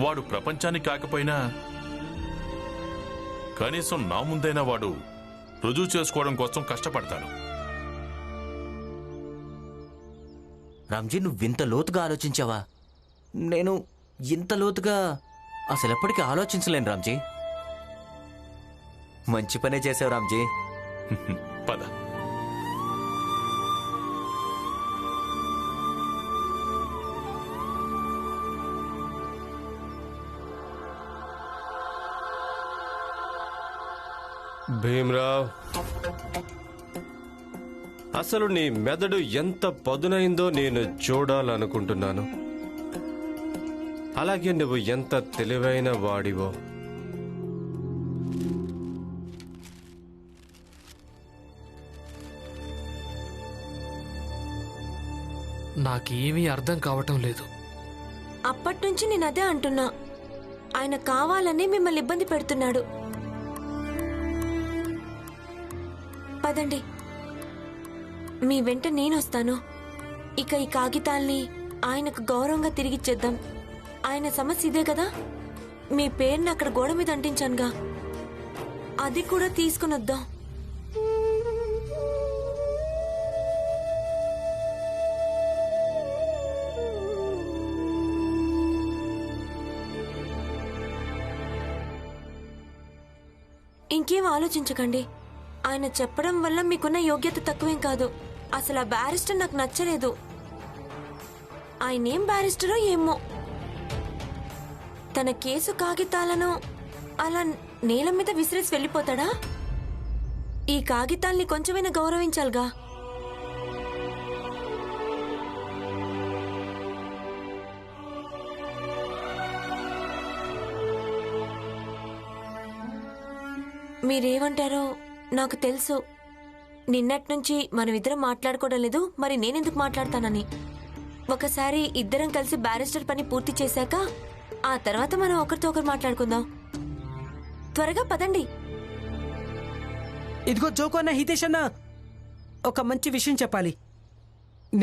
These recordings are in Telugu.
వాడు ప్రపంచానికి కాకపోయినా కనీసం నా ముందైనా వాడు రుజువు చేసుకోవడం కోసం కష్టపడతాడు. రామ్జీ, నువ్వింత లోతుగా ఆలోచించావా? నేను ఇంత లోతుగా అసలు ఎప్పటికీ ఆలోచించలేను రామ్జీ. మంచి పనే చేసావు రామ్జీ. పద. భీమ్రావ్, అసలు నీ మెదడు ఎంత పదునైందో నేను చూడాలనుకుంటున్నాను. అలాగే నువ్వు ఎంత తెలివైన వాడివో. నాకేమీ అర్థం కావటం లేదు. అప్పట్నుంచి నేను అదే అంటున్నా. ఆయన కావాలని మిమ్మల్ని ఇబ్బంది పెడుతున్నాడు. పదండి, మీ వెంట నేనొస్తాను. ఇక ఈ కాగితాల్ని ఆయనకు గౌరవంగా తిరిగిచ్చేద్దాం. ఆయన సమస్య ఇదే కదా. మీ పేరుని అక్కడ గోడ మీద అంటించానుగా, అది కూడా తీసుకుని వద్దాం. ఇంకేం ఆలోచించకండి. ఆయన చెప్పడం వల్ల మీకున్న యోగ్యత తక్కువేం కాదు. అసలు ఆ బ్యారిస్టర్ నాకు నచ్చలేదు. ఆయనేం బ్యారిస్టరో ఏమో. తన కేసు కాగితాలను అలా నేల మీద విసిరేసి వెళ్ళిపోతాడా? ఈ కాగితాల్ని కొంచెమైనా గౌరవించాలిగా. మీరేమంటారో నాకు తెలుసు. నిన్నట్నుంచి మనమిద్దరం మాట్లాడుకోవడం లేదు, మరి నేనెందుకు మాట్లాడతానని. ఒకసారి ఇద్దరం కలిసి బ్యారిస్టర్ పని పూర్తి చేశాక ఆ తర్వాత మనం ఒకరితో ఒకరు మాట్లాడుకుందాం. త్వరగా పదండి. ఇదిగో జోకు అన్న, హితేష్ అన్న, ఒక మంచి విషయం చెప్పాలి.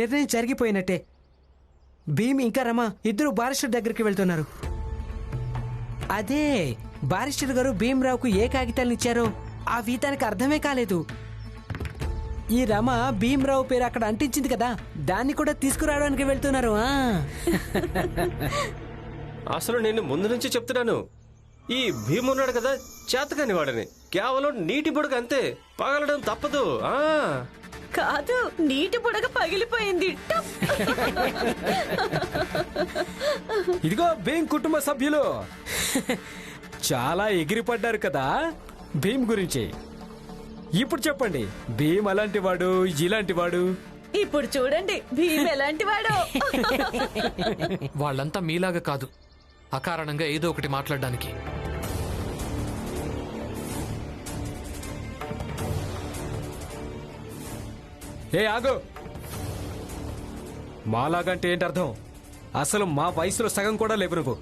నిర్ణయం జరిగిపోయినట్టే. భీమ్ ఇంకా రమ ఇద్దరు బారిస్టర్ దగ్గరికి వెళ్తున్నారు. అదే బారిస్టర్ గారు భీమ్రావుకు ఏ కాగితాలను ఇచ్చారో ఆ వీతానికి అర్థమే కాలేదు. ఈ రమ భీమ్రావు పేరు అక్కడ అంటించింది కదా, దాన్ని కూడా తీసుకురావడానికి వెళ్తున్నారు. అసలు నేను ముందు నుంచి చెప్తున్నాను, ఈ భీమ్ ఉన్నాడు కదా, చేతకాని వాడని. కేవలం నీటి బుడగ అంతే, పగలడం తప్పదు. కాదు, నీటి బుడగ పగిలిపోయింది. ఇదిగో భీమ్ కుటుంబ సభ్యులు చాలా ఎగిరిపడ్డారు కదా భీమ్ గురించి. ఇప్పుడు చెప్పండి, భీమ్ అలాంటి వాడు, ఇలాంటి వాడు. ఇప్పుడు చూడండి భీమ్ ఎలాంటి వాడు. వాళ్ళంతా మీలాగా కాదు, అకారణంగా ఏదో ఒకటి మాట్లాడడానికి. ఏ ఆగు, మాలాగంటే ఏంటి అర్థం? అసలు మా వయసులో సగం కూడా లేవు నువ్వు.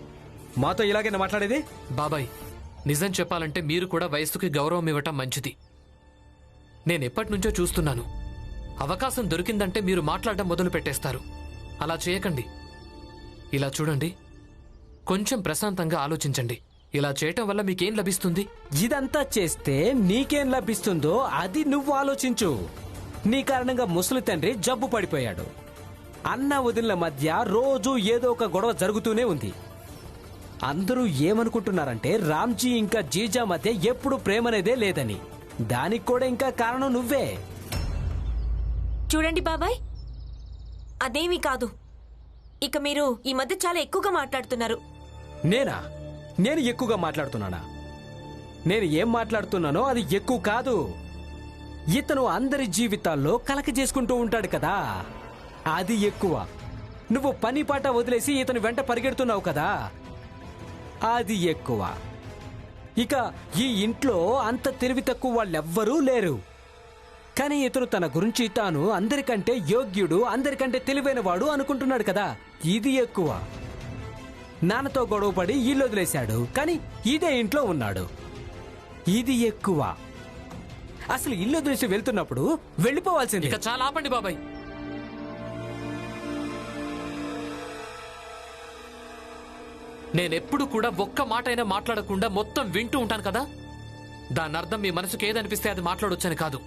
మాతో ఇలాగైనా మాట్లాడేది? బాబాయ్, నిజం చెప్పాలంటే మీరు కూడా వయస్సుకి గౌరవం ఇవ్వటం మంచిది. నేనెప్పటినుంచో చూస్తున్నాను, అవకాశం దొరికిందంటే మీరు మాట్లాడడం మొదలు పెట్టేస్తారు. అలా చేయకండి. ఇలా చూడండి, కొంచెం ప్రశాంతంగా ఆలోచించండి. ఇలా చేయటం వల్ల మీకేం లభిస్తుంది? ఇదంతా చేస్తే నీకేం లభిస్తుందో అది నువ్వు ఆలోచించు. నీ కారణంగా ముసలి తండ్రి జబ్బు పడిపోయాడు. అన్న వదిలిన మధ్య రోజు ఏదో ఒక గొడవ జరుగుతూనే ఉంది. అందరూ ఏమనుకుంటున్నారంటే రామ్జీ ఇంకా జీజా మధ్య ఎప్పుడు ప్రేమనేదే లేదని. దానికి కూడా ఇంకా కారణం నువ్వే. చూడండి బాబాయ్, అదేమీ కాదు. ఇక మీరు ఈ మధ్య చాలా ఎక్కువగా మాట్లాడుతున్నారు. నేను ఎక్కువగా మాట్లాడుతున్నానా? నేను ఏం మాట్లాడుతున్నానో అది ఎక్కువ కాదు. ఇతను అందరి జీవితాల్లో కలక చేసుకుంటూ ఉంటాడు కదా, అది ఎక్కువ. నువ్వు పని పాట వదిలేసి ఇతను వెంట పరిగెడుతున్నావు కదా, అది ఎక్కువ. ఇక ఈ ఇంట్లో అంత తెలివి తక్కువ వాళ్ళెవ్వరూ లేరు. కానీ ఇతను తన గురించి తాను అందరికంటే యోగ్యుడు, అందరికంటే తెలివైన వాడు అనుకుంటున్నాడు కదా, ఇది ఎక్కువ. నాన్నతో గొడవపడి ఇల్లు వదిలేశాడు, కానీ ఇదే ఇంట్లో ఉన్నాడు, ఇది ఎక్కువ. అసలు ఇల్లు వదిలేసి వెళ్తున్నప్పుడు వెళ్ళిపోవాల్సింది. ఇక చాలా ఆపండి బాబాయ్. నేనెప్పుడు కూడా ఒక్క మాట అయినా మాట్లాడకుండా మొత్తం వింటూ ఉంటాను కదా, దాని అర్థం మీ మనసుకు ఏదనిపిస్తే అది మాట్లాడొచ్చని కాదు.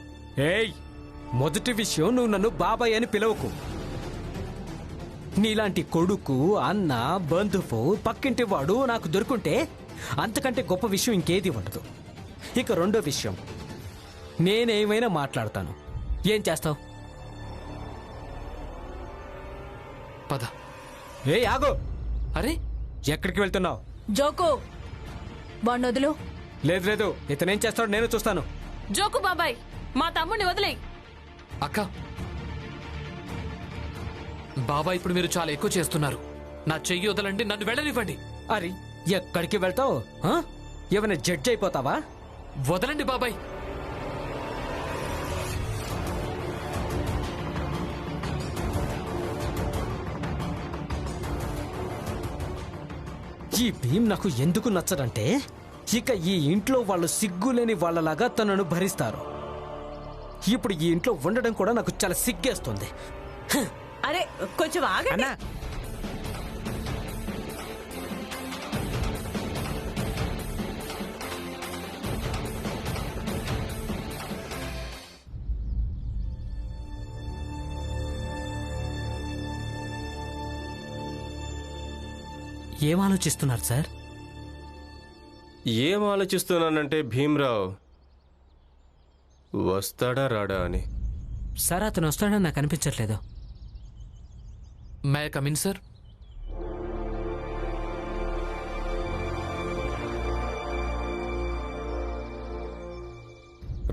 ఏయ్, మొదటి విషయం నువ్వు నన్ను బాబాయ్ అని పిలవకు. నీలాంటి కొడుకు, అన్న, బంధువు, పక్కింటి వాడు నాకు దొరుకుంటే అంతకంటే గొప్ప విషయం ఇంకేది ఉండదు. ఇక రెండో విషయం, నేనేమైనా మాట్లాడతాను. ఏం చేస్తావు? పద. ఏ ఆగో, అరే ఎక్కడికి వెళ్తున్నావు? జోకు వాణ్ణి వదులు. లేదు లేదు, ఇతనేం చేస్తాడో నేను చూస్తాను. జోకు బాబాయ్, మా తమ్ముడిని వదిలేయ్. అక్క, బాబా ఇప్పుడు మీరు చాలా ఎక్కువ చేస్తున్నారు. నా చెయ్యి వదలండి, నన్ను వెళ్ళనివ్వండి. అరే, ఎక్కడికి వెళ్తావు? ఏమైనా జడ్జ్ అయిపోతావా? వదలండి బాబాయ్. ఈ భీమ్ నాకు ఎందుకు నచ్చడంటే, ఇక ఈ ఇంట్లో వాళ్ళు సిగ్గులేని వాళ్ళలాగా తనను భరిస్తారు. ఇప్పుడు ఈ ఇంట్లో ఉండడం కూడా నాకు చాలా సిగ్గేస్తుంది. అరే కొంచెం ఆగండి. అన్నా, ఏం ఆలోచిస్తున్నారు సార్? ఏం ఆలోచిస్తున్నానంటే భీమ్రావ్ వస్తాడా రాడా అని. సార్, అతను వస్తాడని నాకు అనిపించట్లేదు. May come in sir?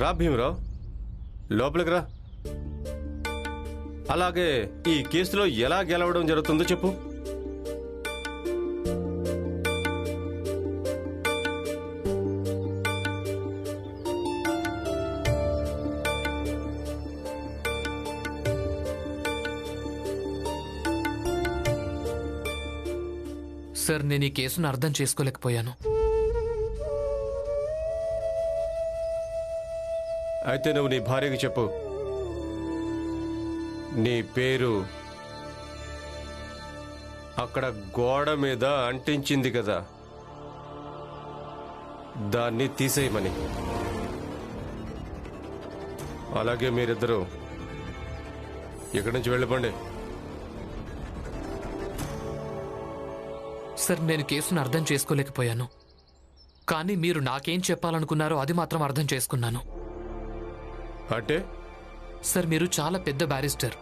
రా భీమ్రావ్, లోపలికి రా. అలాగే ఈ కేసులో ఎలా గెలవడం జరుగుతుందో చెప్పు. సార్, నేను ఈ కేసును అర్థం చేసుకోలేకపోయాను. అయితే నువ్వు నీ భార్యకి చెప్పు, నీ పేరు అక్కడ గోడ మీద అంటించింది కదా, దాన్ని తీసేయమని. అలాగే మీరిద్దరూ ఇక్కడి నుంచి వెళ్ళిపోండి. సార్, నేను కేసును అర్థం చేసుకోలేకపోయాను. కానీ మీరు నాకేం చెప్పాలనుకున్నారో అది మాత్రం అర్థం చేసుకున్నాను. అంటే సార్, మీరు చాలా పెద్ద బ్యారిస్టర్.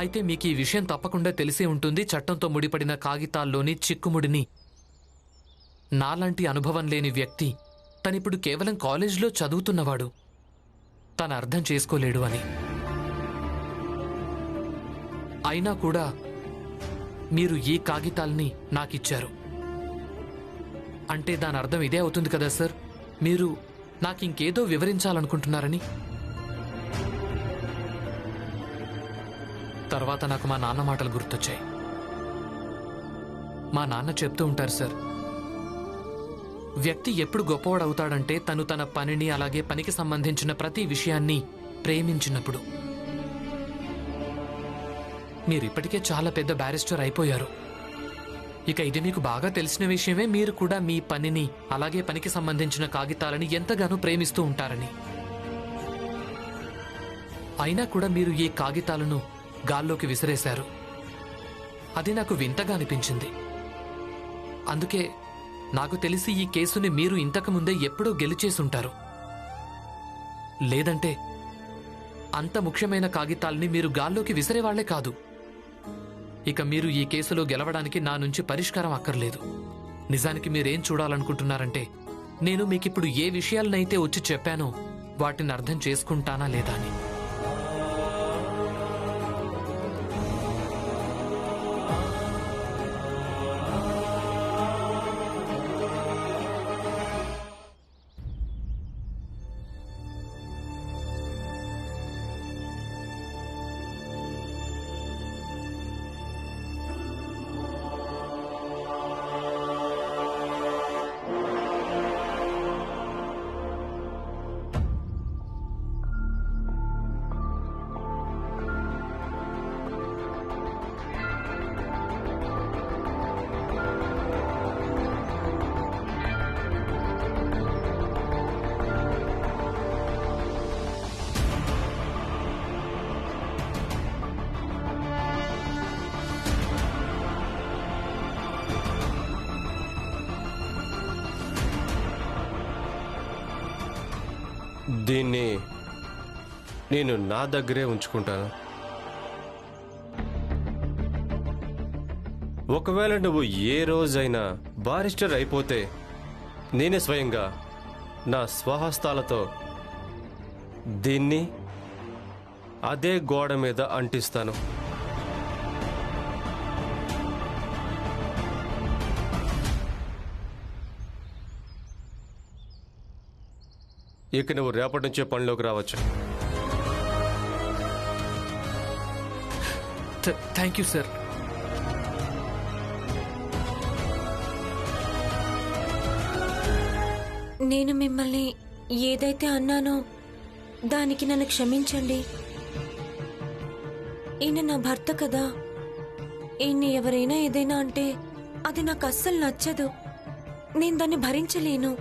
అయితే మీకు ఈ విషయం తప్పకుండా తెలిసే ఉంటుంది. చట్టంతో ముడిపడిన కాగితాల్లోని చిక్కుముడిని నాలాంటి అనుభవం లేని వ్యక్తి, తనిప్పుడు కేవలం కాలేజీలో చదువుతున్నవాడు, తను అర్థం చేసుకోలేడు అని. అయినా కూడా మీరు ఈ కాగితాల్ని నాకిచ్చారు. అంటే దాని అర్థం ఇదే అవుతుంది కదా సార్, మీరు నాకింకేదో వివరించాలనుకుంటున్నారని. తర్వాత నాకు మా నాన్న మాటలు గుర్తొచ్చాయి. మా నాన్న చెప్తూ ఉంటారు సార్, వ్యక్తి ఎప్పుడు గొప్పవాడవుతాడంటే తను తన పనిని, అలాగే పనికి సంబంధించిన ప్రతి విషయాన్ని ప్రేమించినప్పుడు. మీరిప్పటికే చాలా పెద్ద బ్యారిస్టర్ అయిపోయారు. ఇక ఇది మీకు బాగా తెలిసిన విషయమే. మీరు కూడా మీ పనిని, అలాగే పనికి సంబంధించిన కాగితాలని ఎంతగానో ప్రేమిస్తూ ఉంటారని. అయినా కూడా మీరు ఈ కాగితాలను గాల్లోకి విసిరేశారు. అది నాకు వింతగా అనిపించింది. అందుకే నాకు తెలిసి ఈ కేసుని మీరు ఇంతకుముందే ఎప్పుడో గెలిచేసుంటారు. లేదంటే అంత ముఖ్యమైన కాగితాల్ని మీరు గాల్లోకి విసిరేవాళ్లే కాదు. ఇక మీరు ఈ కేసులో గెలవడానికి నా నుంచి పరిష్కారం అక్కర్లేదు. నిజానికి మీరేం చూడాలనుకుంటున్నారంటే, నేను మీకిప్పుడు ఏ విషయాలనైతే వచ్చి చెప్పానో వాటిని అర్థం చేసుకుంటానా లేదా అని. దీన్ని నేను నా దగ్గరే ఉంచుకుంటాను. ఒకవేళ నువ్వు ఏ రోజైనా బారిస్టర్ అయిపోతే నేనే స్వయంగా నా స్వహస్తాలతో దీన్ని అదే గోడ మీద అంటిస్తాను. ఇక నువ్వు రేపటి నుంచే పనిలోకి రావచ్చు. Thank you sir. నేను మిమ్మల్ని ఏదైతే అన్నానో దానికి నన్ను క్షమించండి. ఈయన నా భర్త కదా. ఈయన్ని ఎవరైనా ఏదైనా అంటే అది నాకు అస్సలు నచ్చదు. నేను దాన్ని భరించలేను.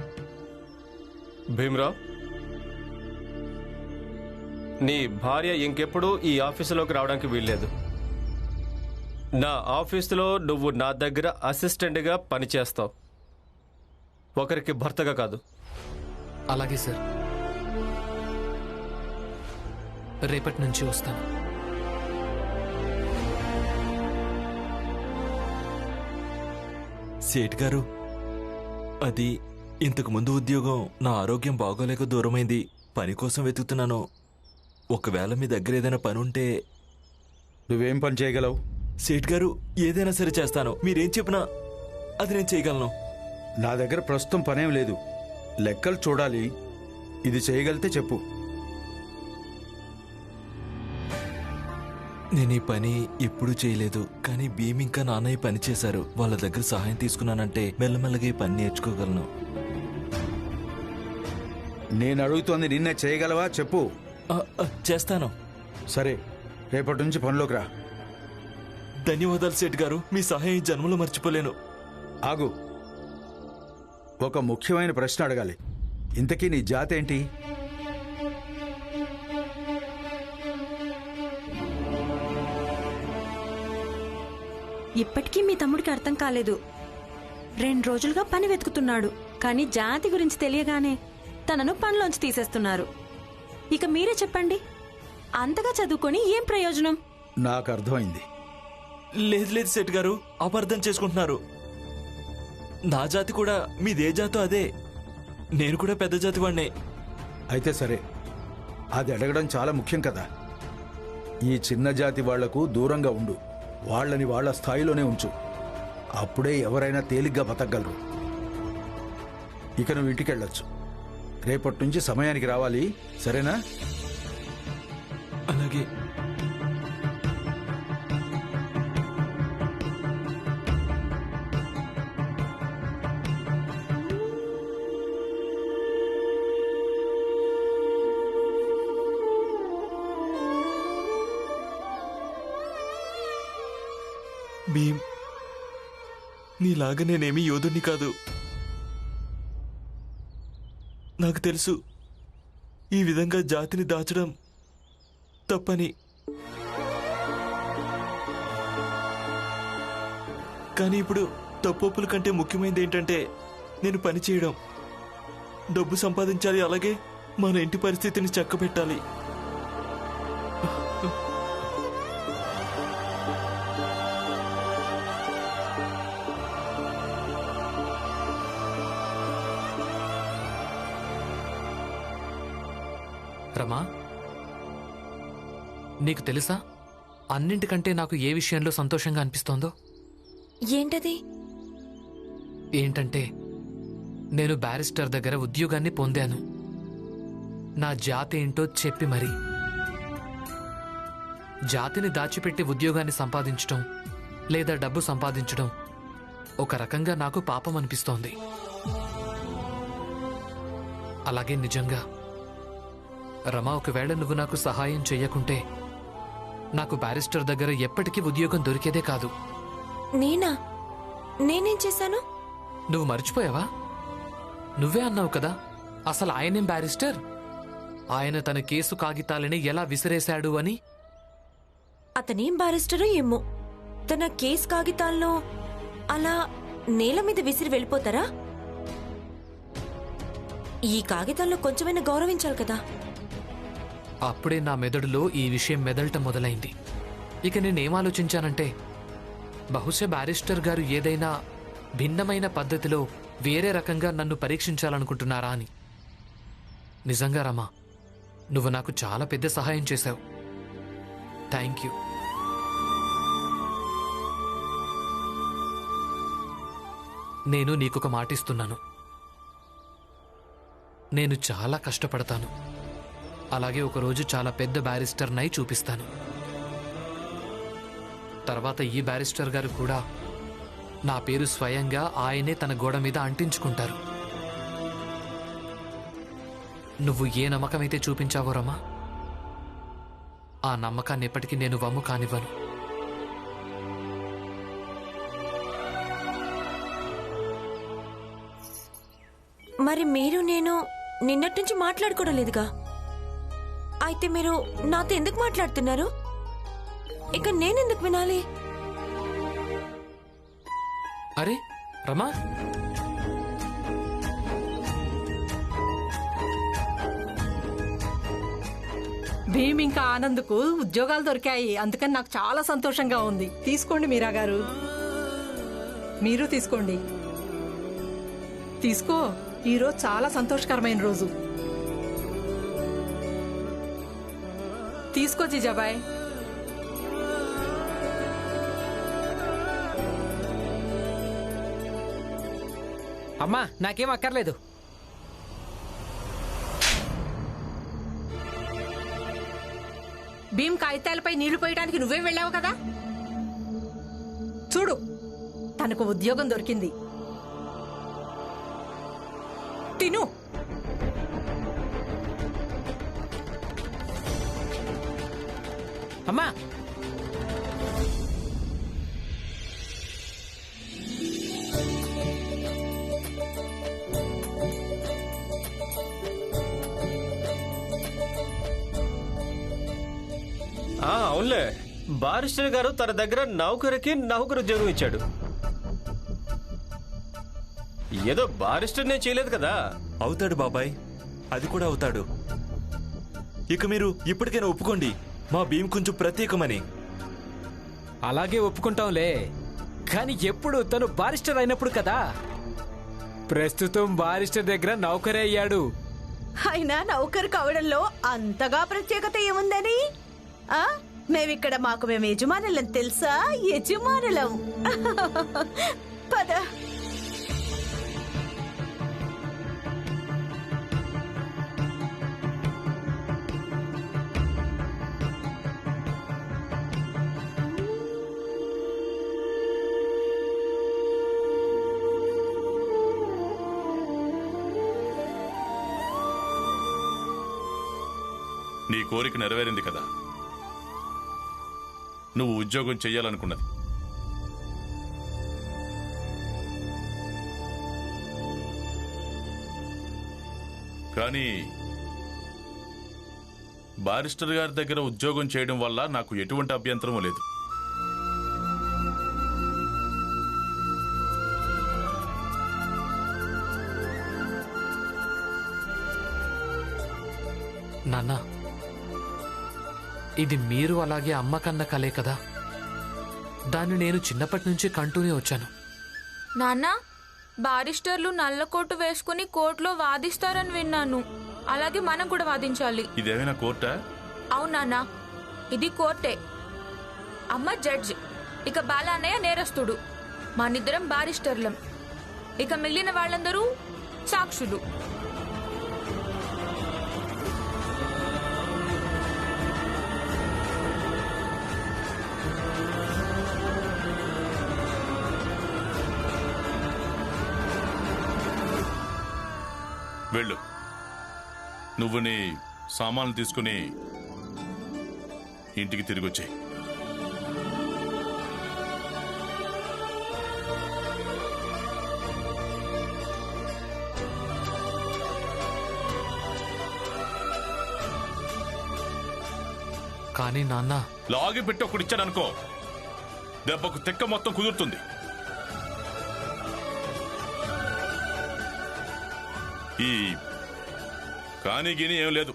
భీమ్రావ్, నీ భార్య ఇంకెప్పుడు ఈ ఆఫీసులోకి రావడానికి వీల్లేదు. నా ఆఫీసులో నువ్వు నా దగ్గర అసిస్టెంట్గా పనిచేస్తావు, ఒకరికి భర్తగా కాదు. అలాగే సార్, రేపటి నుంచి వస్తాను. సేట్ గారు, అది ఇంతకు ముందు ఉద్యోగం నా ఆరోగ్యం బాగోలేక దూరమైంది. పని కోసం వెతుకుతున్నాను. ఒకవేళ మీ దగ్గర ఏదైనా పని ఉంటే. నువ్వేం పని చేయగలవు? సేట్ గారు, ఏదైనా సరే చేస్తాను. మీరేం చెప్పినా అది నేను చేయగలను. నా దగ్గర ప్రస్తుతం పనేం లేదు. లెక్కలు చూడాలి. ఇది చేయగలితే చెప్పు. నేను ఈ పని ఎప్పుడూ చేయలేదు, కానీ భీమ్ ఇంకా నాన్న ఈ పని చేశారు. వాళ్ళ దగ్గర సహాయం తీసుకున్నానంటే మెల్లమెల్లగా ఈ పని నేర్చుకోగలను. నేను అడుగుతోంది నిన్నే. చేయగలవా చెప్పు. చేస్తాను. సరే, రేపటి నుంచి పనిలోకి రా. ధన్యవాదాలు సేట్ గారు, మీ సహాయం ఈ జన్మలో మర్చిపోలేను. ఆగు, ఒక ముఖ్యమైన ప్రశ్న అడగాలి. ఇంతకీ నీ జాతి ఏంటి? ఇప్పటికీ మీ తమ్ముడికి అర్థం కాలేదు. 2 రోజులుగా పని వెతుకుతున్నాడు, కానీ జాతి గురించి తెలియగానే తనను పనిలోంచి తీసేస్తున్నారు. ఇక మీరే చెప్పండి, అంతగా చదువుకొని ఏం ప్రయోజనం? నాకు అర్థమైంది. లేదు లేదు సేట్ గారు, అపార్థం చేసుకుంటున్నారు. నా జాతి కూడా మీదే జాతో అదే. నేను కూడా పెద్ద జాతి వాడినే. అయితే సరే, అది అడగడం చాలా ముఖ్యం కదా. ఈ చిన్న జాతి వాళ్లకు దూరంగా ఉండు. వాళ్ళని వాళ్ళ స్థాయిలోనే ఉంచు. అప్పుడే ఎవరైనా తేలిగ్గా బతకగలరు. ఇక నువ్వు ఇంటికి వెళ్ళొచ్చు. రేపటి నుంచి సమయానికి రావాలి, సరేనా? అలాగే. భీమ్, నీలాగా నేనేమీ యోధుణ్ణి కాదు. నాకు తెలుసు ఈ విధంగా జాతిని దాచడం తప్పని. కానీ ఇప్పుడు తప్పొప్పుల కంటే ముఖ్యమైనది ఏంటంటే నేను పని చేయడం, డబ్బు సంపాదించాలి, అలాగే మన ఇంటి పరిస్థితిని చక్కబెట్టాలి. రమా, నీకు తెలుసా అన్నింటికంటే నాకు ఏ విషయంలో సంతోషంగా అనిపిస్తోందో? ఏంటది? ఏంటంటే నేను బ్యారిస్టర్ దగ్గర ఉద్యోగాన్ని పొందాను. నా జాతి ఏంటో చెప్పి మరి. జాతిని దాచిపెట్టి ఉద్యోగాన్ని సంపాదించడం లేదా డబ్బు సంపాదించడం ఒక రకంగా నాకు పాపం అనిపిస్తోంది. అలాగే నిజంగా రమా, ఒకవేళ నువ్వు నాకు సహాయం చెయ్యకుంటే నాకు బ్యారిస్టర్ దగ్గర ఎప్పటికీ ఉద్యోగం దొరికేదే కాదు. నేనేం చేశాను? నువ్వు మర్చిపోయావా? నువ్వే అన్నావు కదా, అసలు ఆయనేం బ్యారిస్టర్, ఆయన తన కేసు కాగితాలని ఎలా విసిరేశాడు అని. అతనేం బారిస్టరో ఏమో, తన కేసు కాగితాల్లో అలా నేల మీద విసిరి వెళ్ళిపోతారా? ఈ కాగితంలో కొంచెమైనా గౌరవించాలి కదా. అప్పుడే నా మెదడులో ఈ విషయం మెదలటం మొదలైంది. ఇక నేనేం ఆలోచించానంటే, బహుశా బ్యారిస్టర్ గారు ఏదైనా భిన్నమైన పద్ధతిలో వేరే రకంగా నన్ను పరీక్షించాలనుకుంటున్నారా అని. నిజంగా రమా, నువ్వు నాకు చాలా పెద్ద సహాయం చేశావు. Thank you. నేను నీకొక మాటిస్తున్నాను. నేను చాలా కష్టపడతాను. అలాగే ఒకరోజు చాలా పెద్ద బ్యారిస్టర్నై చూపిస్తాను. తర్వాత ఈ బ్యారిస్టర్ గారు కూడా నా పేరు స్వయంగా ఆయనే తన గోడ మీద అంటించుకుంటారు. నువ్వు ఏ నమ్మకమైతే చూపించావో రమా, ఆ నమ్మకాన్ని ఎప్పటికీ నేను వమ్ము కానివ్వను. మరి మీరు నేను నిన్నటి నుంచి మాట్లాడుకోవడం లేదుగా. అయితే మీరు నాతో ఎందుకు మాట్లాడుతున్నారు? ఇక నేనెందుకు వినాలి? అరే రమా, భీమ్ ఇంకా ఆనంద్కు ఉద్యోగాలు దొరికాయి. అందుకని నాకు చాలా సంతోషంగా ఉంది. తీసుకోండి మీరా గారు, మీరు తీసుకోండి. తీసుకో, ఈరోజు చాలా సంతోషకరమైన రోజు. తీసుకో జీజాబాయ్. అమ్మా నాకేం అక్కర్లేదు. భీమ్ కాగితాలపై నీళ్లు పోయడానికి నువ్వే వెళ్ళావు కదా. చూడు, తనకు ఉద్యోగం దొరికింది. తిను. అమ్మా అవునులే, బారిస్టర్ గారు తన దగ్గర నౌకరికి ఉద్యోగం ఇచ్చాడు. ఏదో బారిస్టర్ నేను చేయలేదు కదా. అవుతాడు బాబాయ్, అది కూడా అవుతాడు. ఇక మీరు ఇప్పటికైనా ఒప్పుకోండి, మా భీమ్ కొంచెం ప్రత్యేకమని. అలాగే ఒప్పుకుంటాంలే, కానీ ఎప్పుడు తను బారిస్టర్ అయినప్పుడు కదా. ప్రస్తుతం బారిస్టర్ దగ్గర నౌకరే అయ్యాడు. అయినా నౌకరు కావడంలో అంతగా ప్రత్యేకత ఏముందని? మేమిక్కడ మేము యజమానులం తెలుసా? యజమానులం. పద. నీ కోరిక నెరవేరింది కదా, నువ్వు ఉద్యోగం చెయ్యాలనుకున్నది. కానీ బారిస్టర్ గారి దగ్గర ఉద్యోగం చేయడం వల్ల నాకు ఎటువంటి అభ్యంతరం లేదు. నాన్నా, ఇది మీరు అలాగే అమ్మ కన్న కలే కదా. దాన్ని నేను చిన్నప్పటి నుంచి కంటూనే వచ్చాను. నాన్న, బారిస్టర్లు నల్ల కోటు వేసుకుని కోర్టులో వాదిస్తారని విన్నాను. అలాగే మనం కూడా వాదించాలి. ఇదేమైనా కోర్టా? అవును నాన్న, ఇది కోర్టే. అమ్మ జడ్జి, ఇక బాలన్నయ్య నేరస్తుడు. మనిద్దరం బారిస్టర్లం. ఇక మిగిలిన వాళ్ళందరూ సాక్షులు. వెళ్ళు, నువ్వు నీ సామాన్లు తీసుకుని ఇంటికి తిరిగి వచ్చాయి. కానీ నాన్న, లాగి పెట్టి ఒకటి ఇచ్చాడనుకో, దెబ్బకు తెక్క మొత్తం కుదురుతుంది. ఈ కానీ గిని ఏం లేదు.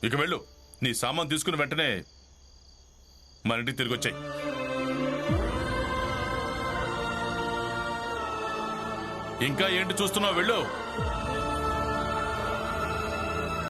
ఇక వెళ్ళు, నీ సామాన్ తీసుకుని వెంటనే మన ఇంటికి తిరిగి వచ్చాయి. ఇంకా ఏంటి చూస్తున్నావు? వెళ్ళు.